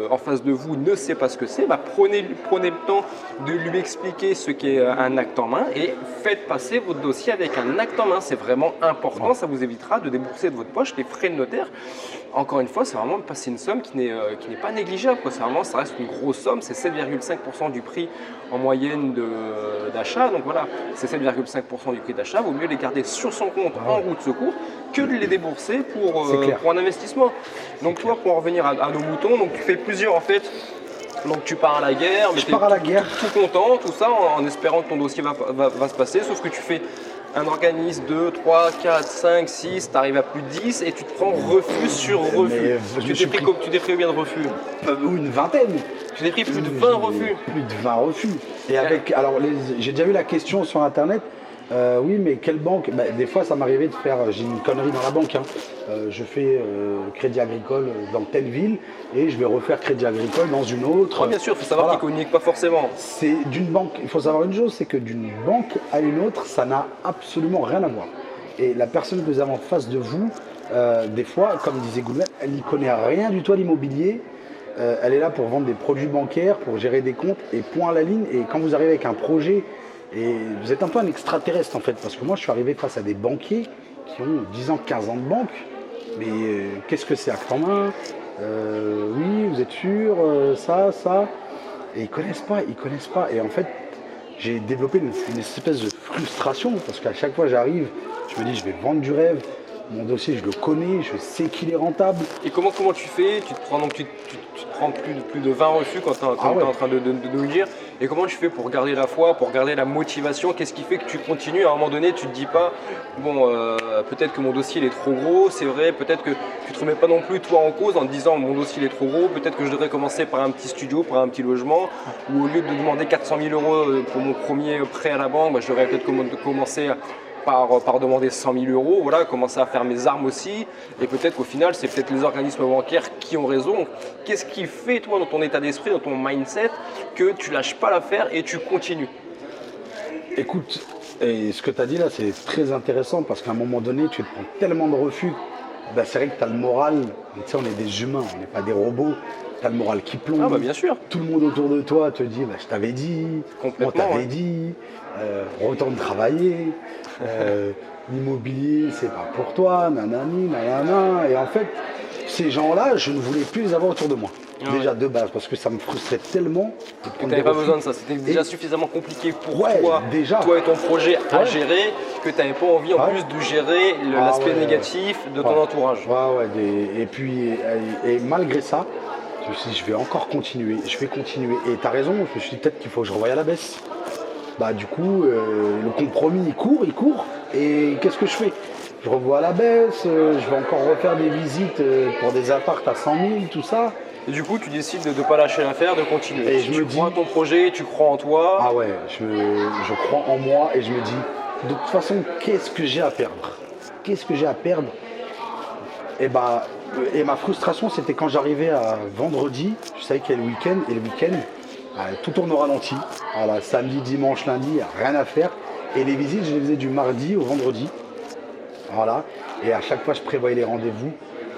Speaker 1: en face de vous ne sait pas ce que c'est, prenez le temps de lui expliquer ce qu'est un acte en main et faites passer votre dossier avec un acte en main. C'est vraiment important, ça vous évitera de débourser de votre poche les frais de notaire. Encore une fois, c'est vraiment de passer une somme qui n'est pas négligeable, quoi. Ça reste une grosse somme, c'est 7,5% du prix en moyenne d'achat. Donc voilà, c'est 7,5% du prix d'achat. Vaut mieux les garder sur son compte en roue de secours que de les débourser pour un investissement. Donc toi, pour en revenir à nos moutons, donc tu fais plusieurs en fait. Donc tu pars à la guerre, mais tu es tout content, tout ça, en espérant que ton dossier va se passer, sauf que tu fais un organisme 2, 3, 4, 5, 6, tu arrives à plus de 10 et tu te prends refus sur refus. Tu t'es pris combien de refus?
Speaker 2: Ou une vingtaine.
Speaker 1: Tu t'es pris plus de 20 refus.
Speaker 2: Plus de 20 refus. Et j'ai déjà vu la question sur internet. Oui, mais quelle banque? Des fois, ça m'arrivait de faire, j'ai une connerie dans la banque. Je fais Crédit Agricole dans telle ville et je vais refaire Crédit Agricole dans une autre.
Speaker 1: Oui, bien sûr, il faut savoir qu'ils ne communiquent pas forcément.
Speaker 2: C'est d'une banque. Il faut savoir une chose, c'est que d'une banque à une autre, ça n'a absolument rien à voir. Et la personne que vous avez en face de vous, des fois, comme disait Goulven, elle n'y connaît rien du tout à l'immobilier. Elle est là pour vendre des produits bancaires, pour gérer des comptes et point à la ligne. Et quand vous arrivez avec un projet, et vous êtes un peu un extraterrestre en fait, parce que moi je suis arrivé face à des banquiers qui ont 10 ans, 15 ans de banque. Mais qu'est-ce que c'est acte en main? Oui, vous êtes sûr, ça. Et ils connaissent pas. Et en fait, j'ai développé une espèce de frustration, parce qu'à chaque fois j'arrive, je me dis je vais vendre du rêve. Mon dossier, je le connais, je sais qu'il est rentable.
Speaker 1: Et comment tu fais? Tu te prends plus de 20 refus quand tu es en train de nous dire. Et comment tu fais pour garder la foi, pour garder la motivation? Qu'est-ce qui fait que tu continues? À un moment donné, tu te dis pas, bon, peut-être que mon dossier il est trop gros, c'est vrai, peut-être que tu te remets pas non plus toi en cause en te disant mon dossier il est trop gros, peut-être que je devrais commencer par un petit studio, par un petit logement, ou au lieu de demander 400 000 € pour mon premier prêt à la banque, je devrais peut-être commencer par demander 100 000 €, voilà, commencer à faire mes armes aussi, et peut-être qu'au final, c'est peut-être les organismes bancaires qui ont raison. Qu'est-ce qui fait, toi, dans ton état d'esprit, dans ton mindset, que tu lâches pas l'affaire et tu continues?
Speaker 2: Écoute, et ce que tu as dit là, c'est très intéressant, parce qu'à un moment donné, tu te prends tellement de refus, c'est vrai que tu as le moral, tu sais, on est des humains, on n'est pas des robots. Tu as le moral qui plombe.
Speaker 1: Ah bah bien sûr.
Speaker 2: Tout le monde autour de toi te dit je t'avais dit, on t'avait dit, retourne travailler, l'immobilier c'est pas pour toi, nanani, nanana. Et en fait, ces gens-là, je ne voulais plus les avoir autour de moi. Déjà de base, parce que ça me frustrait tellement.
Speaker 1: Tu n'avais pas besoin de ça, c'était déjà suffisamment compliqué pour toi et ton projet à gérer, que tu n'avais pas envie en plus de gérer l'aspect négatif de ton entourage.
Speaker 2: Et puis, et malgré ça, je me suis dit, je vais encore continuer, je vais continuer. Et tu as raison, je me suis dit peut-être qu'il faut que je revoie à la baisse. Du coup, le compromis, il court. Et qu'est-ce que je fais? Je revois à la baisse, je vais encore refaire des visites pour des apparts à 100 000, tout ça.
Speaker 1: Et du coup, tu décides de ne pas lâcher l'affaire, de continuer.
Speaker 2: Et
Speaker 1: tu crois en ton projet, tu crois en toi.
Speaker 2: Ah ouais, je crois en moi et je me dis, de toute façon, qu'est-ce que j'ai à perdre? Et ma frustration, c'était quand j'arrivais à vendredi, je savais qu'il y a le week-end, et le week-end, tout tourne au ralenti. Voilà, samedi, dimanche, lundi, il n'y a rien à faire. Et les visites, je les faisais du mardi au vendredi. Voilà. Et à chaque fois, je prévoyais les rendez-vous.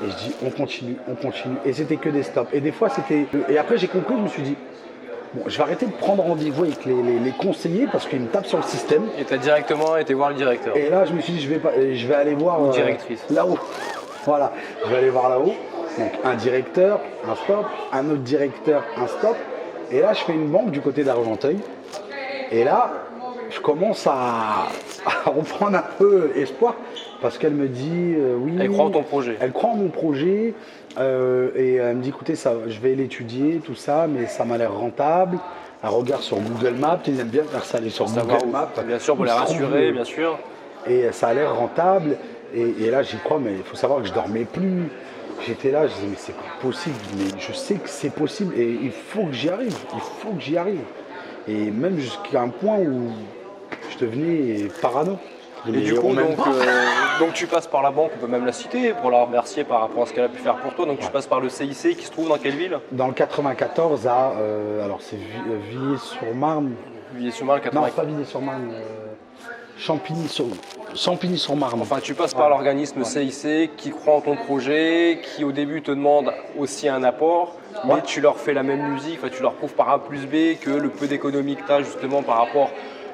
Speaker 2: Et je dis, on continue. Et c'était que des stops. Et des fois, c'était... Et après, j'ai compris, je me suis dit, bon, je vais arrêter de prendre rendez-vous avec les conseillers parce qu'ils me tapent sur le système.
Speaker 1: Et tu as directement été voir le directeur.
Speaker 2: Et là, je me suis dit, je vais aller voir...
Speaker 1: directrice.
Speaker 2: Là-haut. Voilà, je vais aller voir là-haut. Donc un directeur, un stop, un autre directeur, un stop. Et là, je fais une banque du côté d'Argenteuil. Et là, je commence à reprendre un peu espoir parce qu'elle me dit oui.
Speaker 1: Elle croit en ton projet.
Speaker 2: Elle croit en mon projet et elle me dit écoutez, ça, je vais l'étudier, tout ça, mais ça m'a l'air rentable. Elle regarde sur Google Maps, ils aiment bien faire ça, aller sur Google Maps.
Speaker 1: Bien sûr, pour les rassurer, bien sûr.
Speaker 2: Et ça a l'air rentable. Et là, j'y crois, mais il faut savoir que je dormais plus. J'étais là, je disais, mais c'est pas possible. Mais je sais que c'est possible et il faut que j'y arrive. Et même jusqu'à un point où je devenais parano.
Speaker 1: Et du coup, donc tu passes par la banque, on peut même la citer pour la remercier par rapport à ce qu'elle a pu faire pour toi. Donc tu passes par le CIC qui se trouve dans quelle ville?
Speaker 2: Dans le 94 alors c'est Villiers-sur-Marne.
Speaker 1: Villiers-sur-Marne,
Speaker 2: Non, pas Villiers-sur-Marne. Champigny-sur-Marne.
Speaker 1: Enfin, tu passes par l'organisme CIC qui croit en ton projet, qui au début te demande aussi un apport, mais tu leur fais la même musique, tu leur prouves par A plus B que le peu d'économie que tu as justement par rapport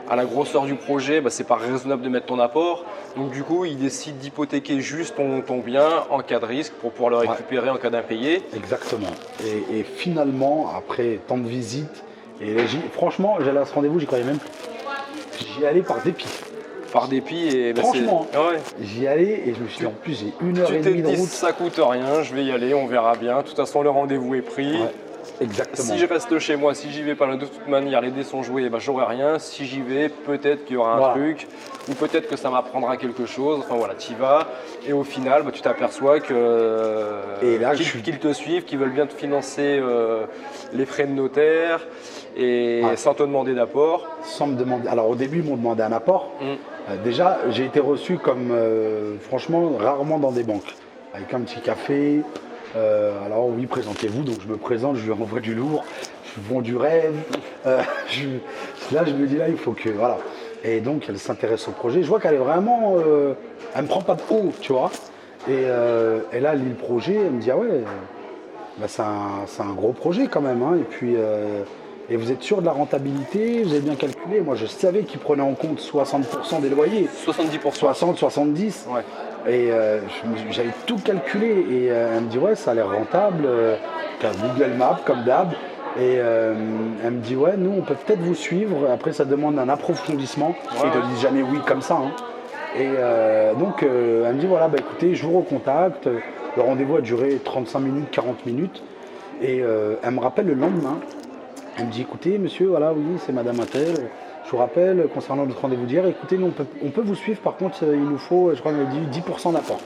Speaker 1: à la grosseur du projet, c'est pas raisonnable de mettre ton apport. Donc du coup, ils décident d'hypothéquer juste ton bien en cas de risque pour pouvoir le récupérer en cas d'impayé.
Speaker 2: Exactement. Et finalement, après tant de visites, franchement, j'allais à ce rendez-vous, j'y croyais même plus. J'y allais par dépit.
Speaker 1: Par dépit et
Speaker 2: franchement, j'y allais et je me suis dit en plus j'ai 1h30 de route.
Speaker 1: Ça coûte rien, je vais y aller, on verra bien. De toute façon, le rendez-vous est pris.
Speaker 2: Exactement.
Speaker 1: Si je reste chez moi, si j'y vais pas, de toute manière, les dés sont joués, j'aurai rien. Si j'y vais, peut-être qu'il y aura un truc, ou peut-être que ça m'apprendra quelque chose. Enfin voilà, tu y vas, et au final, tu t'aperçois qu'ils te suivent, qu'ils veulent bien te financer les frais de notaire, et sans te demander d'apport.
Speaker 2: Sans me demander. Alors au début, ils m'ont demandé un apport. Déjà, j'ai été reçu comme, franchement, rarement dans des banques, avec un petit café. Alors oui, présentez-vous, donc je me présente, je lui renvoie du lourd, je vends du rêve. Là, je me dis là, il faut que, voilà. Et donc, elle s'intéresse au projet. Je vois qu'elle est vraiment, elle me prend pas de haut, tu vois. Et là, elle lit le projet, elle me dit, ah ouais, c'est un gros projet quand même. Hein. Et puis, et vous êtes sûr de la rentabilité, vous avez bien calculé. Moi, je savais qu'ils prenaient en compte 60% des loyers.
Speaker 1: 70%.
Speaker 2: 60, 70.
Speaker 1: Ouais.
Speaker 2: Et j'avais tout calculé et elle me dit ouais, ça a l'air rentable, Google Maps comme d'hab. Et elle me dit ouais, nous on peut peut-être vous suivre. Après ça demande un approfondissement. Ils ne te disent jamais oui comme ça. Hein. Et donc elle me dit voilà, écoutez, je vous recontacte. Le rendez-vous a duré 35 minutes, 40 minutes. Et elle me rappelle le lendemain. Elle me dit écoutez monsieur, voilà, oui, c'est madame Intel. Je vous rappelle, concernant notre rendez-vous d'hier, écoutez, nous, on peut vous suivre, par contre, il nous faut, je crois qu'elle m'a dit 10% d'apport.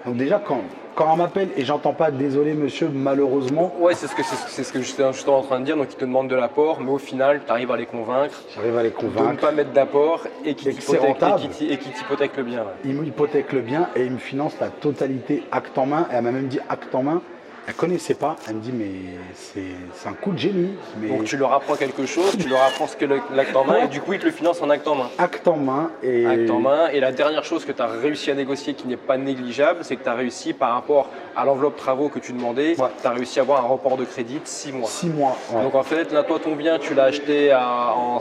Speaker 2: Donc déjà, quand on m'appelle et j'entends pas désolé monsieur, malheureusement.
Speaker 1: Ouais, c'est ce que j'étais justement en train de dire, donc ils te demandent de l'apport, mais au final, tu arrives à les convaincre.
Speaker 2: J'arrive à les convaincre.
Speaker 1: De ne pas mettre d'apport et qui t'hypothèque le bien. Ouais.
Speaker 2: Ils m'hypothèquent le bien et ils me financent la totalité acte en main. Et elle m'a même dit acte en main. Elle ne connaissait pas, elle me dit mais c'est un coup de génie. Mais...
Speaker 1: Donc tu leur apprends quelque chose, tu leur apprends ce que l'acte en main et du coup ils te le financent en acte en main.
Speaker 2: Acte en main et...
Speaker 1: Acte en main, et la dernière chose que tu as réussi à négocier qui n'est pas négligeable, c'est que tu as réussi par rapport à l'enveloppe travaux que tu demandais, tu as réussi à avoir un report de crédit de 6 mois.
Speaker 2: 6 mois, ouais.
Speaker 1: Donc en fait là toi ton bien tu l'as acheté en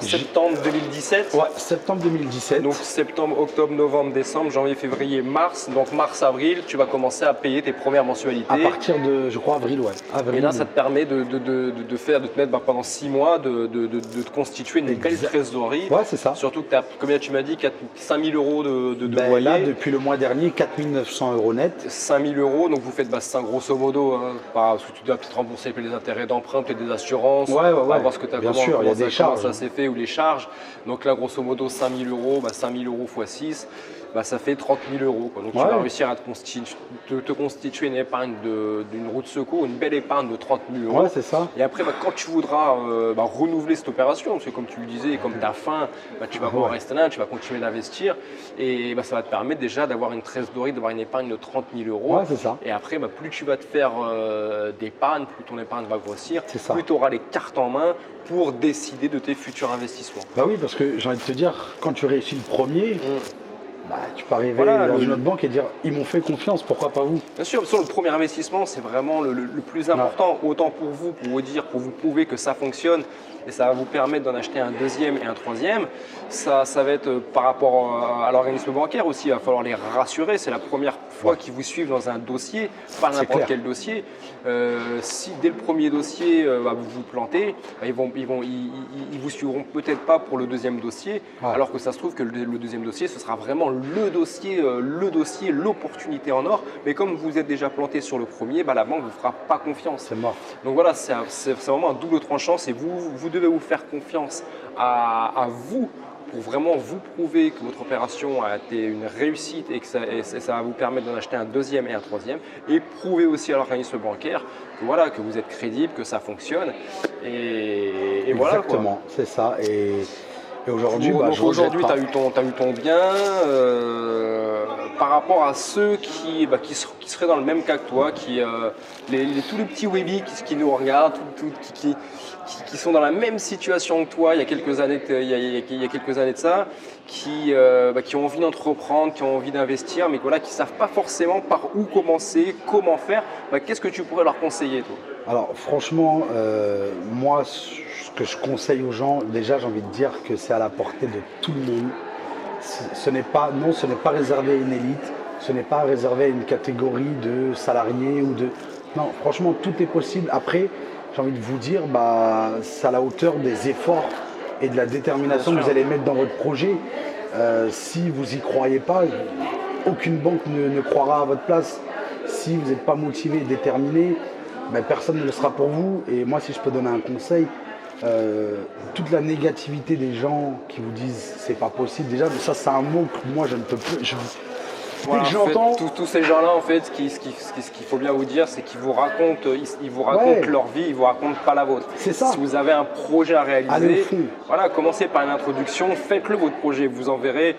Speaker 1: septembre 2017.
Speaker 2: Ouais, septembre 2017.
Speaker 1: Donc septembre, octobre, novembre, décembre, janvier, février, mars. Donc mars, avril, tu vas commencer à payer tes premières mensualités.
Speaker 2: À partir de, je crois, avril, ouais. Avril.
Speaker 1: Et là, ça te permet de te mettre pendant 6 mois, de te constituer une belle trésorerie.
Speaker 2: Ouais, c'est ça.
Speaker 1: Surtout que tu as, combien tu m'as dit, 5 000 euros de loyer.
Speaker 2: Là, depuis le mois dernier, 4 900 euros net.
Speaker 1: 5 000 euros, donc vous faites grosso modo, parce que tu dois peut-être rembourser les intérêts d'emprunt, peut-être des assurances.
Speaker 2: Ouais.
Speaker 1: Voir ce que tu as,
Speaker 2: bien sûr, il y a des charges.
Speaker 1: Ça s'est fait ou les charges. Donc là, grosso modo, 5 000 euros, 5 000 euros x 6, ça fait 30 000 euros. Quoi. Donc tu vas réussir à te constituer une épargne d'une roue de secours, une belle épargne de 30 000 euros.
Speaker 2: Ouais, c'est ça.
Speaker 1: Et après, quand tu voudras renouveler cette opération, parce que comme tu le disais, comme tu as faim, tu vas pouvoir rester là, tu vas continuer d'investir. Et ça va te permettre déjà d'avoir une trésorerie, d'avoir une épargne de 30 000 euros.
Speaker 2: Ouais, c'est ça.
Speaker 1: Et après, plus tu vas te faire d'épargne, plus ton épargne va grossir, plus tu auras les cartes en main pour décider de tes futurs investissements.
Speaker 2: Bah oui, parce que j'ai envie de te dire, quand tu réussis le premier, tu peux arriver dans une autre banque et dire ils m'ont fait confiance, pourquoi pas vous?
Speaker 1: Bien sûr, le premier investissement, c'est vraiment le plus important, autant pour vous prouver que ça fonctionne. Et ça va vous permettre d'en acheter un deuxième et un troisième. Ça va être par rapport à l'organisme bancaire aussi, il va falloir les rassurer. C'est la première fois qu'ils vous suivent dans un dossier, pas n'importe quel dossier. Si dès le premier dossier vous vous plantez, ils vous suivront peut-être pas pour le deuxième dossier, alors que ça se trouve que le deuxième dossier, ce sera vraiment le dossier, l'opportunité en or. Mais comme vous êtes déjà planté sur le premier, la banque ne vous fera pas confiance.
Speaker 2: C'est mort.
Speaker 1: Donc voilà, c'est vraiment un double tranchant. C'est vous devez vous faire confiance à vous pour vraiment vous prouver que votre opération a été une réussite et que ça va vous permettre d'en acheter un deuxième et un troisième, et prouver aussi à l'organisme bancaire que vous êtes crédible, que ça fonctionne. Et voilà.
Speaker 2: Exactement, c'est ça. Et aujourd'hui,
Speaker 1: donc aujourd'hui, tu as eu ton bien. Par rapport à ceux qui seraient dans le même cas que toi, tous les petits webis qui nous regardent, qui sont dans la même situation que toi il y a quelques années, il y a quelques années de ça, qui ont envie d'entreprendre, qui ont envie d'investir, mais voilà, qui ne savent pas forcément par où commencer, comment faire, qu'est-ce que tu pourrais leur conseiller, toi?
Speaker 2: Alors franchement, moi, ce que je conseille aux gens, déjà j'ai envie de dire que c'est à la portée de tout le monde. Ce n'est pas réservé à une élite, ce n'est pas réservé à une catégorie de salariés ou de... Non, franchement, tout est possible. Après, j'ai envie de vous dire, c'est à la hauteur des efforts et de la détermination que vous allez mettre dans votre projet. Si vous n'y croyez pas, aucune banque ne croira à votre place. Si vous n'êtes pas motivé et déterminé, personne ne le sera pour vous. Et moi, si je peux donner un conseil, toute la négativité des gens qui vous disent c'est pas possible, déjà, mais ça c'est un mot que moi je ne peux plus.
Speaker 1: Voilà, dès que j'entends. Tous ces gens-là, en fait, ce qu'il faut bien vous dire, c'est qu'ils vous racontent, leur vie, ils vous racontent pas la vôtre.
Speaker 2: C'est ça.
Speaker 1: Si vous avez un projet à réaliser, voilà, commencez par une introduction, faites-le votre projet, vous en verrez.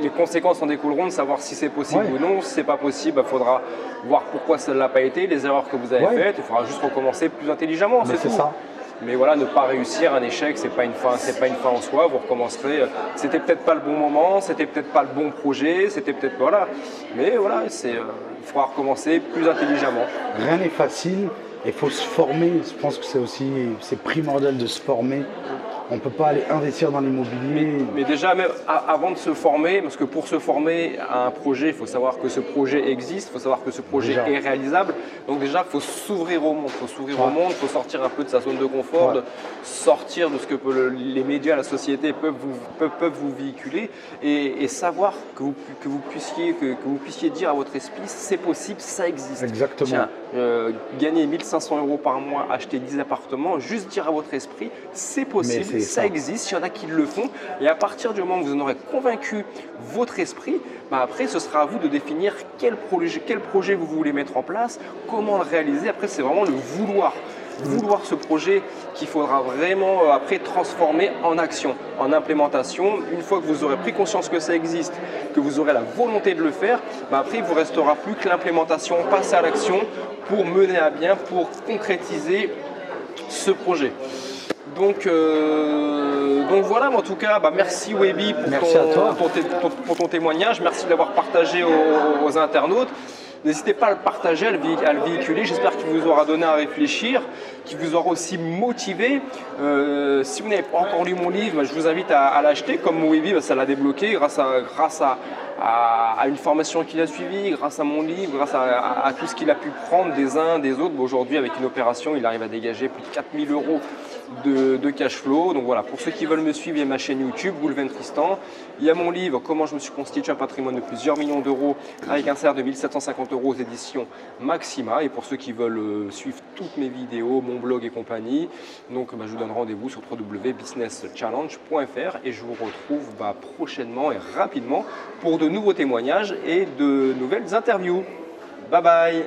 Speaker 1: Les conséquences en découleront de savoir si c'est possible ou non. Si c'est pas possible, il faudra voir pourquoi ça ne l'a pas été, les erreurs que vous avez faites. Il faudra juste recommencer plus intelligemment.
Speaker 2: C'est ça.
Speaker 1: Mais voilà, ne pas réussir, un échec, c'est pas une fin en soi. Vous recommencerez. C'était peut-être pas le bon moment, c'était peut-être pas le bon projet, c'était peut-être voilà. Mais voilà, il faudra recommencer plus intelligemment.
Speaker 2: Rien n'est facile. Il faut se former. Je pense que c'est primordial de se former. On ne peut pas aller investir dans l'immobilier.
Speaker 1: Mais déjà, même avant de se former, parce que pour se former à un projet, il faut savoir que ce projet existe, il faut savoir que ce projet est réalisable. Donc déjà, il faut s'ouvrir au monde. Il faut sortir un peu de sa zone de confort, de sortir de ce que les médias, la société peuvent vous véhiculer et savoir que vous puissiez dire à votre esprit, c'est possible, ça existe.
Speaker 2: Exactement.
Speaker 1: Tiens, gagner 1 500 € par mois, acheter 10 appartements, juste dire à votre esprit, c'est possible. Ça existe, il y en a qui le font. Et à partir du moment où vous en aurez convaincu votre esprit, après, ce sera à vous de définir quel projet vous voulez mettre en place, comment le réaliser. Après, c'est vraiment le vouloir ce projet qu'il faudra vraiment après transformer en action, en implémentation. Une fois que vous aurez pris conscience que ça existe, que vous aurez la volonté de le faire, après, il ne vous restera plus que l'implémentation, passer à l'action pour mener à bien, pour concrétiser ce projet. Donc voilà, en tout cas, merci Webi pour ton témoignage. Merci de l'avoir partagé aux internautes. N'hésitez pas à le partager, à le véhiculer. J'espère qu'il vous aura donné à réfléchir, qu'il vous aura aussi motivé. Si vous n'avez pas encore lu mon livre, je vous invite à l'acheter. Comme Webi, ça l'a débloqué grâce à une formation qu'il a suivie, grâce à mon livre, grâce à tout ce qu'il a pu prendre des uns, des autres. Aujourd'hui, avec une opération, il arrive à dégager plus de 4 000 € de cash flow. Donc voilà, pour ceux qui veulent me suivre, il y a ma chaîne YouTube, Goulven Tristan. Il y a mon livre, Comment je me suis constitué un patrimoine de plusieurs millions d'euros avec un salaire de 1 750 € aux éditions Maxima. Et pour ceux qui veulent suivre toutes mes vidéos, mon blog et compagnie, donc je vous donne rendez-vous sur www.businesschallenge.fr et je vous retrouve prochainement et rapidement pour de nouveaux témoignages et de nouvelles interviews. Bye bye.